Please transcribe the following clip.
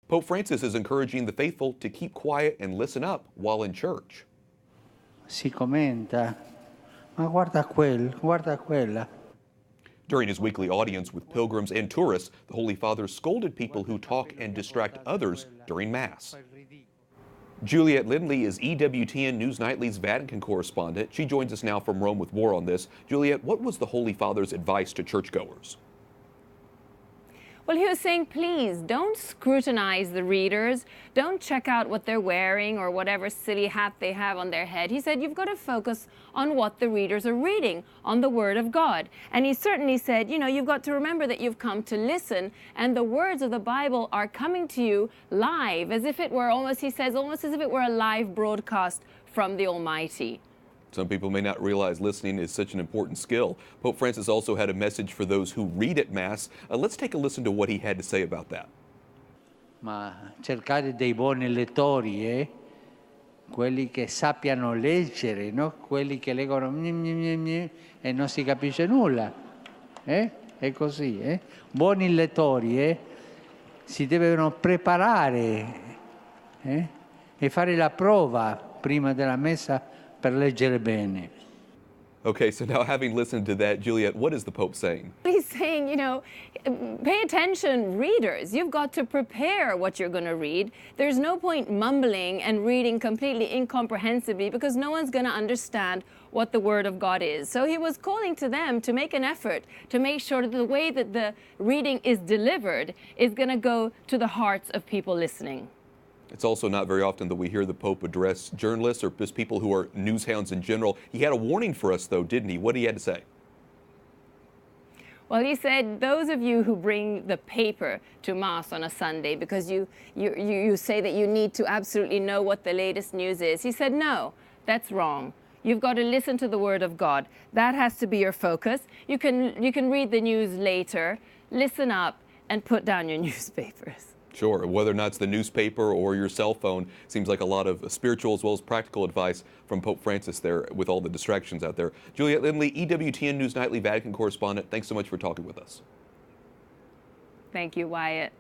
Pope Francis is encouraging the faithful to keep quiet and listen up while in church. Si commenta, ma guarda guarda quella. During his weekly audience with pilgrims and tourists, the Holy Father scolded people who talk and distract others during Mass. Juliet Linley is EWTN News Nightly's Vatican correspondent. She joins us now from Rome with more on this. Juliet, what was the Holy Father's advice to churchgoers? Well, he was saying, please don't scrutinize the readers. Don't check out what they're wearing or whatever silly hat they have on their head. He said, you've got to focus on what the readers are reading, on the Word of God. And he certainly said, you know, you've got to remember that you've come to listen, and the words of the Bible are coming to you live, as if it were almost, he says, almost as if it were a live broadcast from the Almighty. Some people may not realize listening is such an important skill. Pope Francis also had a message for those who read at Mass. Let's take a listen to what he had to say about that. Ma cercare dei buoni lettori, quelli che sappiano leggere, no? Quelli che leggono e non si capisce nulla. È così. Buoni lettori si devono preparare e fare la prova prima della messa per leggere bene. Okay, so now having listened to that, Juliet, what is the Pope saying? He's saying, you know, pay attention, readers. You've got to prepare what you're going to read. There's no point mumbling and reading completely incomprehensibly because no one's going to understand what the Word of God is. So he was calling to them to make an effort to make sure that the way that the reading is delivered is going to go to the hearts of people listening. It's also not very often that we hear the Pope address journalists or just people who are news hounds in general. He had a warning for us, though, didn't he? What did he have to say? Well, he said, those of you who bring the paper to Mass on a Sunday because you say that you need to absolutely know what the latest news is. He said, no, that's wrong. You've got to listen to the Word of God. That has to be your focus. You can read the news later, listen up, and put down your newspapers. Sure. Whether or not it's the newspaper or your cell phone, seems like a lot of spiritual as well as practical advice from Pope Francis there with all the distractions out there. Juliet Linley, EWTN News Nightly Vatican correspondent, thanks so much for talking with us. Thank you, Wyatt.